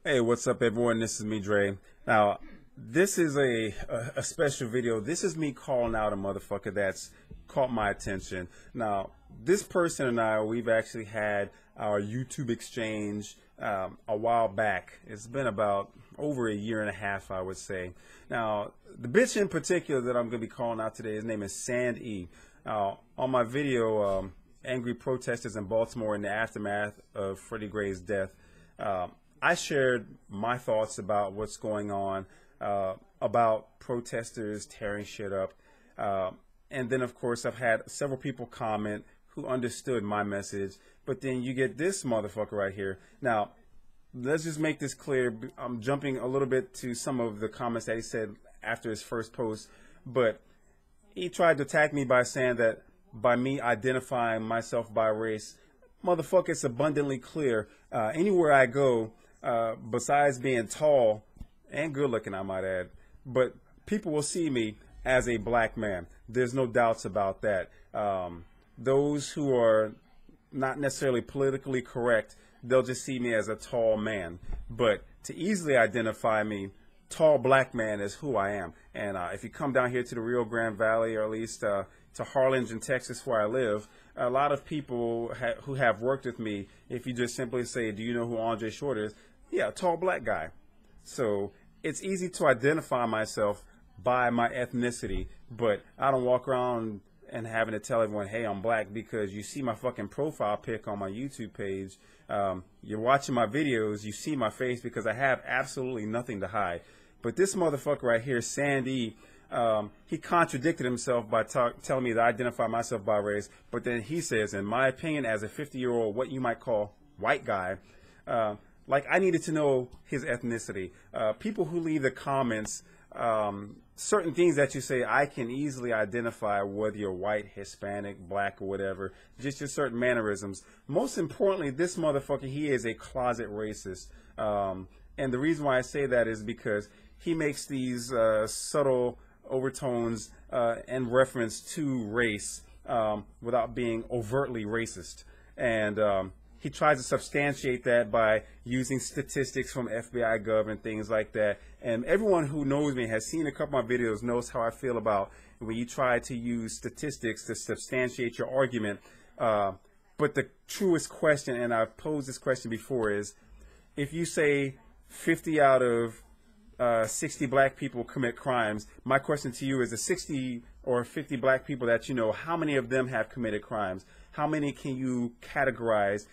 Hey, what's up, everyone? This is me, Dre. Now, this is a special video. This is me calling out a motherfucker that's caught my attention. Now, this person and I, we've actually had our YouTube exchange a while back. It's been about over a year and a half, I would say. Now, the bitch in particular that I'm going to be calling out today, his name is SandE. On my video, Angry Protesters in Baltimore in the Aftermath of Freddie Gray's death, I shared my thoughts about what's going on, about protesters tearing shit up. And then, of course, I've had several people comment who understood my message. But then you get this motherfucker right here. Now, let's just make this clear. I'm jumping a little bit to some of the comments that he said after his first post. But he tried to attack me by saying that by me identifying myself by race, motherfucker, it's abundantly clear. Anywhere I go, besides being tall and good looking, I might add, but people will see me as a black man. There's no doubts about that. Those who are not necessarily politically correct, they'll just see me as a tall man. But to easily identify me, tall black man is who I am. And if you come down here to the Rio Grande Valley, or at least to Harlingen, Texas, where I live, a lot of people who have worked with me, if you just simply say, do you know who Andre Short is? Yeah, a tall black guy. So it's easy to identify myself by my ethnicity, but I don't walk around and having to tell everyone, hey, I'm black, because you see my fucking profile pic on my YouTube page. You're watching my videos, you see my face because I have absolutely nothing to hide. But this motherfucker right here, SandE, he contradicted himself by telling me that I identify myself by race, but then he says, in my opinion, as a 50-year-old, what you might call white guy, like I needed to know his ethnicity. People who leave the comments, certain things that you say, I can easily identify whether you're white, Hispanic, black, or whatever, just your certain mannerisms. Most importantly, this motherfucker, he is a closet racist. And the reason why I say that is because he makes these subtle overtones and reference to race without being overtly racist. And he tries to substantiate that by using statistics from FBI Gov and things like that. And everyone who knows me, has seen a couple of my videos, knows how I feel about when you try to use statistics to substantiate your argument. But the truest question, and I've posed this question before, is if you say 50 out of 60 black people commit crimes, my question to you is the 60 or 50 black people that you know, how many of them have committed crimes? How many can you categorize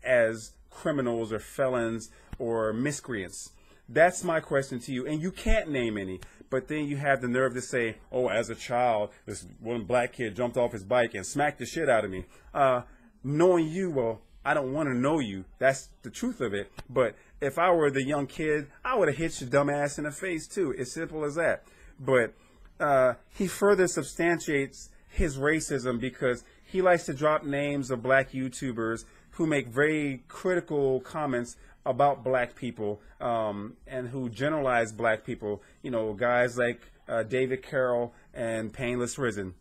as criminals or felons or miscreants? That's my question to you. And you can't name any. But then you have the nerve to say, oh, as a child, this one black kid jumped off his bike and smacked the shit out of me. Knowing you, well, I don't want to know you. That's the truth of it. But if I were the young kid, I would have hit your dumb ass in the face too. As simple as that. But he further substantiates his racism because he likes to drop names of black YouTubers who make very critical comments about black people, and who generalize black people. You know, guys like David Carroll and Painless Risen.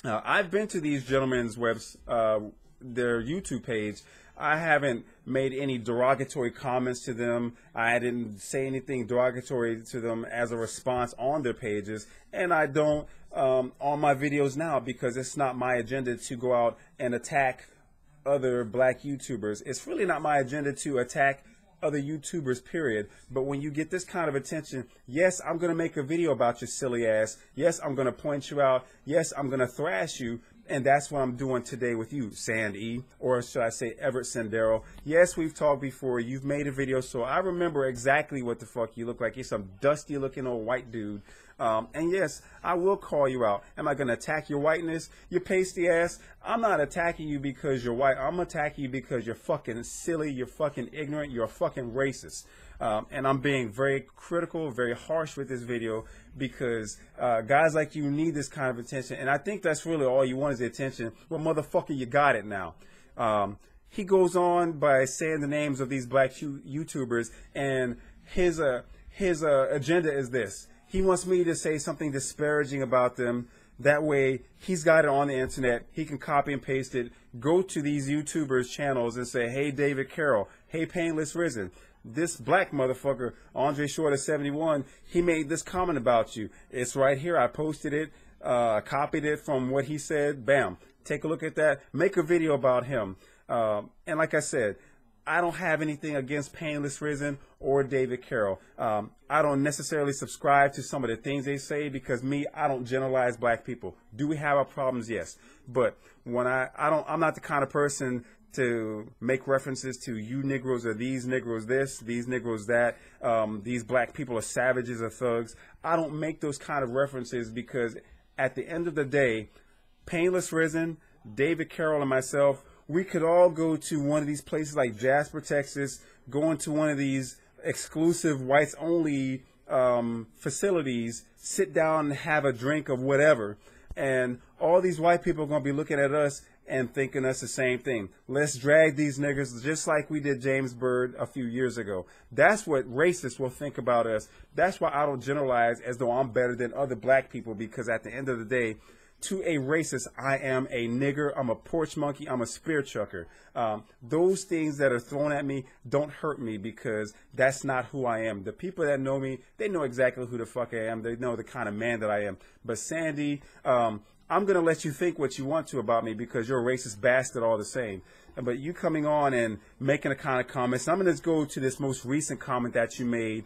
I've been to these gentlemen's their YouTube page. I haven't made any derogatory comments to them. I didn't say anything derogatory to them as a response on their pages, and I don't on my videos now, because it's not my agenda to go out and attack other black YouTubers. It's really not my agenda to attack other YouTubers, period. But when you get this kind of attention, yes, I'm going to make a video about your silly ass. Yes, I'm going to point you out. Yes, I'm going to thrash you. And that's what I'm doing today with you, SandE, or should I say Everett Sendero. Yes, we've talked before. You've made a video, so I remember exactly what the fuck you look like. You're some dusty looking old white dude. And yes, I will call you out. Am I going to attack your whiteness, your pasty ass? I'm not attacking you because you're white. I'm attacking you because you're fucking silly, you're fucking ignorant, you're a fucking racist. And I'm being very critical, very harsh with this video because guys like you need this kind of attention. And I think that's really all you want is the attention. Well, motherfucker, you got it now. He goes on by saying the names of these black YouTubers, and his agenda is this. He wants me to say something disparaging about them. That way, he's got it on the internet. He can copy and paste it, go to these YouTubers' channels and say, hey, David Carroll, hey, Painless Risen, this black motherfucker, Andre Short of 71, he made this comment about you. It's right here. I posted it, copied it from what he said. Bam. Take a look at that. Make a video about him. And like I said, I don't have anything against Painless Risen or David Carroll. I don't necessarily subscribe to some of the things they say because I don't generalize black people. Do we have our problems? Yes. But when I'm not the kind of person to make references to you Negroes or these Negroes this, these Negroes that, these black people are savages or thugs. I don't make those kind of references because at the end of the day, Painless Risen, David Carroll, and myself, we could all go to one of these places like Jasper, Texas, go into one of these exclusive whites-only facilities, sit down and have a drink of whatever, and all these white people are going to be looking at us and thinking us the same thing. Let's drag these niggers just like we did James Byrd a few years ago. That's what racists will think about us. That's why I don't generalize as though I'm better than other black people, because at the end of the day, to a racist, I am a nigger, I'm a porch monkey, I'm a spear chucker. Those things that are thrown at me don't hurt me because that's not who I am. The people that know me, they know exactly who the fuck I am. They know the kind of man that I am. But SandE, I'm going to let you think what you want to about me because you're a racist bastard all the same. But you coming on and making the kind of comments, I'm going to go to this most recent comment that you made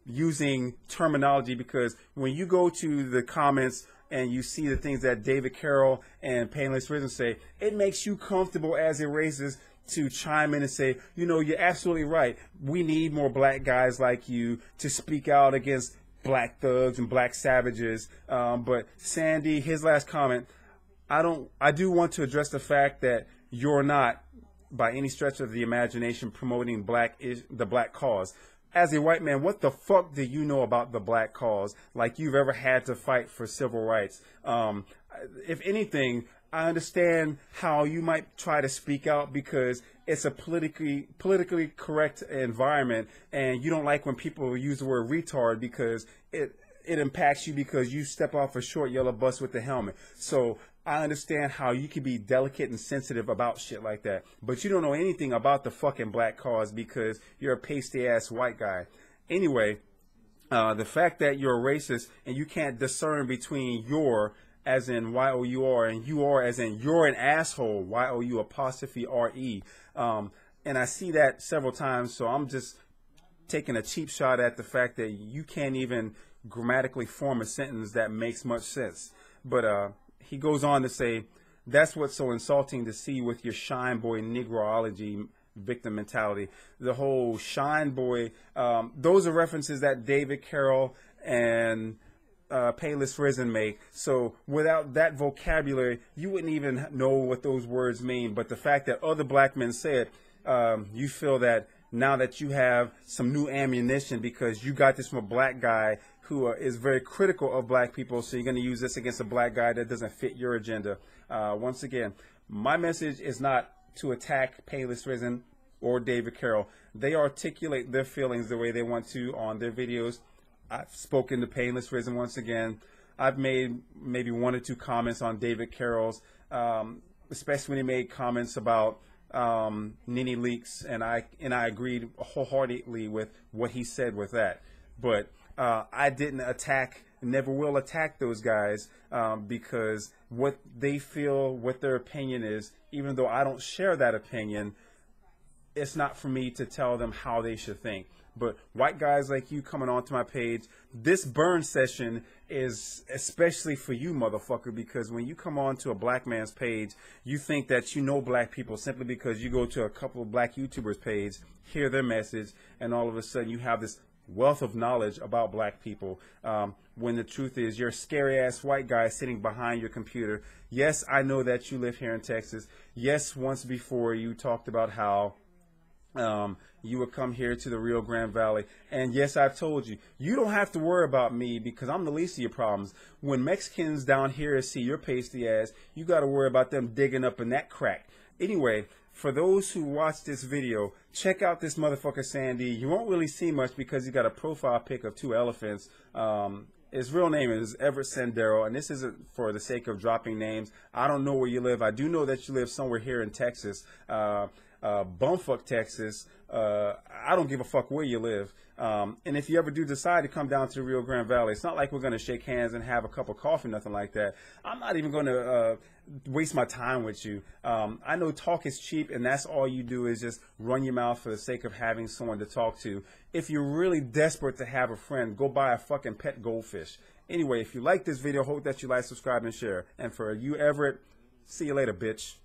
using terminology, because when you go to the comments and you see the things that David Carroll and Painless Risen say, it makes you comfortable as a racist to chime in and say, you know, you're absolutely right. We need more black guys like you to speak out against black thugs and black savages. But SandE, his last comment, I do want to address the fact that you're not, by any stretch of the imagination, promoting the black cause. As a white man, what the fuck do you know about the black cause like you've ever had to fight for civil rights? If anything, I understand how you might try to speak out because it's a politically correct environment, and you don't like when people use the word retard because it impacts you because you step off a short yellow bus with the helmet. So I understand how you can be delicate and sensitive about shit like that, but you don't know anything about the fucking black cause because you're a pasty-ass white guy. Anyway, the fact that you're a racist and you can't discern between your, as in Y-O-U-R, and you are, as in you're an asshole, Y-O-U''R-E. And I see that several times, so I'm just taking a cheap shot at the fact that you can't even grammatically form a sentence that makes much sense. But he goes on to say, that's what's so insulting to see with your shine boy Negroology victim mentality. The whole shine boy, those are references that David Carroll and Painless Risen make. So without that vocabulary, you wouldn't even know what those words mean. But the fact that other black men say it, you feel that now that you have some new ammunition because you got this from a black guy who is very critical of black people, so you're going to use this against a black guy that doesn't fit your agenda. Once again, my message is not to attack Painless Risen or David Carroll. They articulate their feelings the way they want to on their videos. I've spoken to Painless Risen once again. I've made maybe 1 or 2 comments on David Carroll's, especially when he made comments about Nene Leakes, and I agreed wholeheartedly with what he said with that. But I didn't attack, never will attack those guys because what they feel, what their opinion is, even though I don't share that opinion, it's not for me to tell them how they should think. But white guys like you coming onto my page, this burn session is especially for you, motherfucker, because when you come on to a black man's page, you think that you know black people simply because you go to a couple of black YouTubers' page, hear their message, and all of a sudden you have this wealth of knowledge about black people, when the truth is you're a scary ass white guy sitting behind your computer. Yes, I know that you live here in Texas. Yes, once before you talked about how you would come here to the Rio Grande Valley. And yes, I've told you, you don't have to worry about me because I'm the least of your problems. When Mexicans down here see your pasty ass, you got to worry about them digging up in that crack. Anyway, for those who watch this video, check out this motherfucker SandE. You won't really see much because he got a profile pic of 2 elephants. His real name is Everett Sendero, and this isn't for the sake of dropping names. I don't know where you live. I do know that you live somewhere here in Texas. bumfuck Texas. I don't give a fuck where you live. And if you ever do decide to come down to the Rio Grande Valley, it's not like we're going to shake hands and have a cup of coffee, nothing like that. I'm not even going to waste my time with you. I know talk is cheap, and that's all you do is just run your mouth for the sake of having someone to talk to. If you're really desperate to have a friend, go buy a fucking pet goldfish. Anyway, if you like this video, hope that you like, subscribe, and share. And for you, Everett, see you later, bitch.